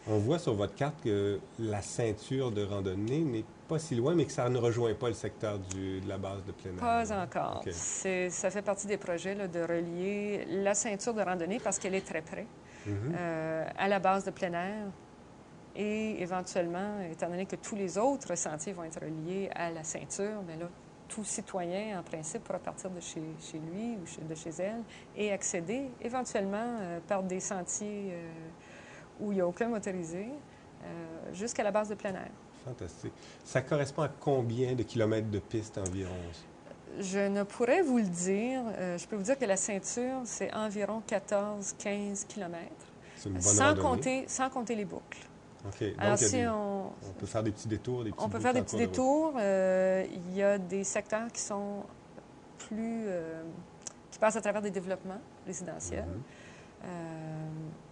On voit sur votre carte que la ceinture de randonnée n'est pas si loin, mais que ça ne rejoint pas le secteur de la base de plein air. Pas encore. OK. Ça fait partie des projets là, de relier la ceinture de randonnée, parce qu'elle est très près, Mhm. à la base de plein air. Et éventuellement, étant donné que tous les autres sentiers vont être reliés à la ceinture, bien là, tout citoyen, en principe, pourra partir de chez lui ou de chez elle et accéder éventuellement par des sentiers où il n'y a aucun motorisé jusqu'à la base de plein air. Fantastique. Ça correspond à combien de kilomètres de piste environ? Je ne pourrais vous le dire. Je peux vous dire que la ceinture, c'est environ 14-15 kilomètres, C'est une bonne randonnée. sans compter les boucles. OK. Alors, Donc, il y a si on peut faire des petits détours, des on petites peut boucles faire des en petits cours de route. détours. Il y a des secteurs qui sont plus... qui passent à travers des développements résidentiels. Mhm.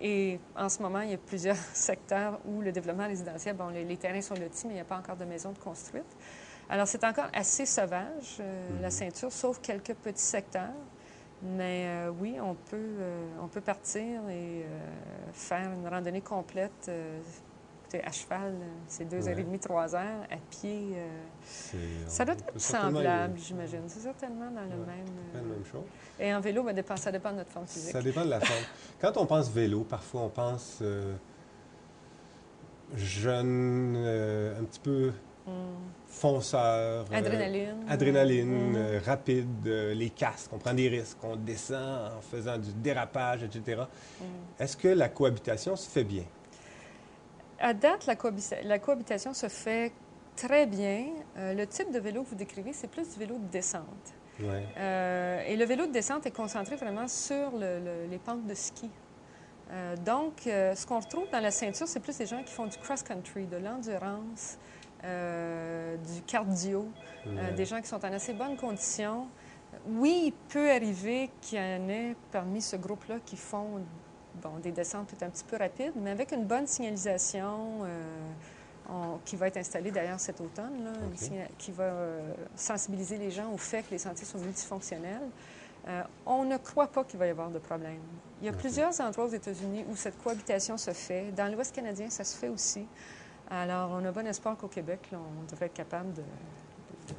Et en ce moment, il y a plusieurs secteurs où le développement résidentiel, bon, les terrains sont lotis, mais il n'y a pas encore de maisons de construites. Alors, c'est encore assez sauvage, la ceinture, sauf quelques petits secteurs. Mais oui, on peut partir et faire une randonnée complète. Écoutez, à cheval, c'est 2h30, 3 heures. À pied, ça doit être semblable, j'imagine. C'est certainement dans le même... la même chose. Et en vélo, ça dépend de notre forme physique. Ça dépend de la forme. Quand on pense vélo, parfois on pense jeune, un petit peu fonceur. Adrénaline. Rapide, les casques, on prend des risques, on descend en faisant du dérapage, etc. Est-ce que la cohabitation se fait bien? À date, la cohabitation se fait très bien. Le type de vélo que vous décrivez, c'est plus du vélo de descente. Ouais. Et le vélo de descente est concentré vraiment sur les pentes de ski. Donc, ce qu'on retrouve dans la ceinture, c'est plus des gens qui font du cross-country, de l'endurance, du cardio, des gens qui sont en assez bonne condition. Oui, il peut arriver qu'il y en ait parmi ce groupe-là qui font des descentes peut-être un petit peu rapides, mais avec une bonne signalisation qui va être installée d'ailleurs cet automne, là, qui va sensibiliser les gens au fait que les sentiers sont multifonctionnels. On ne croit pas qu'il va y avoir de problème. Il y a plusieurs endroits aux États-Unis où cette cohabitation se fait. Dans l'Ouest canadien, ça se fait aussi. Alors, on a bon espoir qu'au Québec, là, on devrait être capable de...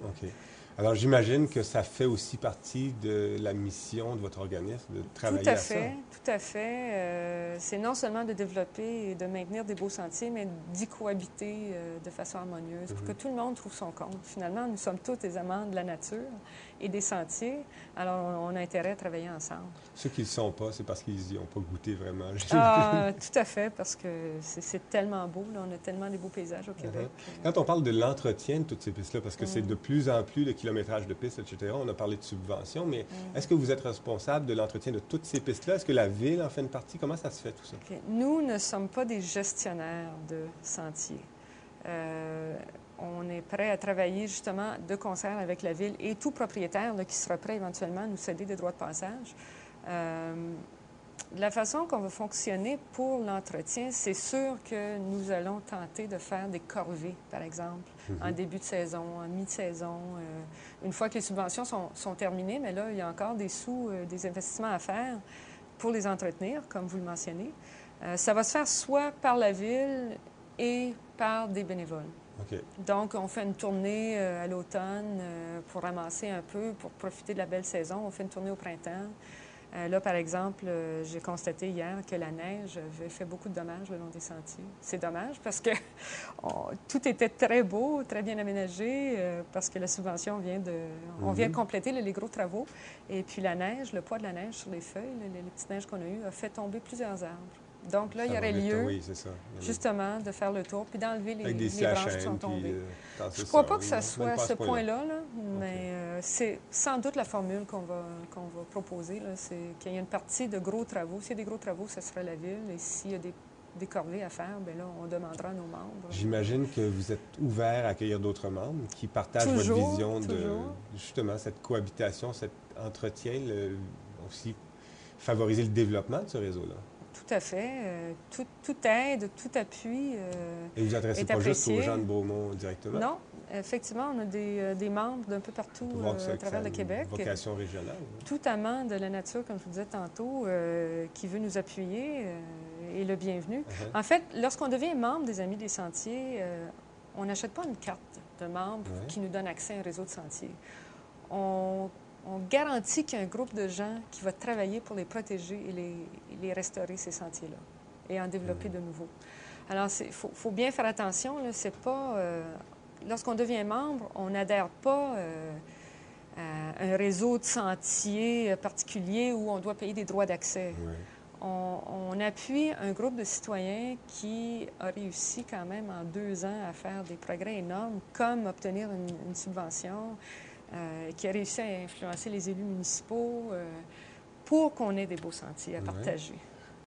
OK. Alors, j'imagine que ça fait aussi partie de la mission de votre organisme, de travailler à ça. Tout à fait. C'est non seulement de développer et de maintenir des beaux sentiers, mais d'y cohabiter de façon harmonieuse pour que tout le monde trouve son compte. Finalement, nous sommes tous des amants de la nature et des sentiers, alors on a intérêt à travailler ensemble. Ceux qui ne le sont pas, c'est parce qu'ils n'y ont pas goûté vraiment. Tout à fait, parce que c'est tellement beau, là, on a tellement des beaux paysages au Québec. Quand on parle de l'entretien de toutes ces pistes-là, parce que c'est de plus en plus de kilométrage de pistes, etc., on a parlé de subventions, mais est-ce que vous êtes responsable de l'entretien de toutes ces pistes-là? Est-ce que la Ville en fait une partie? Comment ça se fait, tout ça? Nous ne sommes pas des gestionnaires de sentiers. On est prêt à travailler justement de concert avec la Ville et tout propriétaire là, qui sera prêt éventuellement à nous céder des droits de passage. De la façon qu'on va fonctionner pour l'entretien, c'est sûr que nous allons tenter de faire des corvées, par exemple, en début de saison, en mi-saison. Une fois que les subventions sont terminées, mais là, il y a encore des des investissements à faire pour les entretenir, comme vous le mentionnez. Ça va se faire soit par la Ville et par des bénévoles. Okay. Donc, on fait une tournée à l'automne pour ramasser un peu, pour profiter de la belle saison. On fait une tournée au printemps. Là, par exemple, j'ai constaté hier que la neige avait fait beaucoup de dommages le long des sentiers. C'est dommage parce que tout était très beau, très bien aménagé, parce que la subvention vient de... On vient de compléter les gros travaux. Et puis la neige, le poids de la neige sur les feuilles, les petites neiges qu'on a eues, a fait tomber plusieurs arbres. Donc là, il y aurait lieu, justement, de faire le tour, puis d'enlever les branches qui sont tombées. Je ne crois pas que ça soit à ce point-là, mais c'est sans doute la formule qu'on va proposer. C'est qu'il y a une partie de gros travaux. S'il y a des gros travaux, ce sera la Ville. Et s'il y a des corvées à faire, bien là, on demandera à nos membres. J'imagine que vous êtes ouvert à accueillir d'autres membres qui partagent votre vision de, justement, cette cohabitation, cet entretien, aussi favoriser le développement de ce réseau-là. Tout à fait. Tout aide, tout appui et vous adressez pas juste aux gens de Beaumont directement? Non. Effectivement, on a des membres d'un peu partout à travers le Québec. Une vocation régionale. Tout amant de la nature, comme je vous disais tantôt, qui veut nous appuyer est le bienvenu. En fait, lorsqu'on devient membre des Amis des Sentiers, on n'achète pas une carte de membre qui nous donne accès à un réseau de sentiers. On garantit qu'il y a un groupe de gens qui va travailler pour les protéger et les restaurer, ces sentiers-là, et en développer de nouveaux. Alors, il faut bien faire attention, là, c'est pas... lorsqu'on devient membre, on n'adhère pas à un réseau de sentiers particulier où on doit payer des droits d'accès. On appuie un groupe de citoyens qui a réussi quand même en 2 ans à faire des progrès énormes, comme obtenir une subvention, qui a réussi à influencer les élus municipaux pour qu'on ait des beaux sentiers à partager.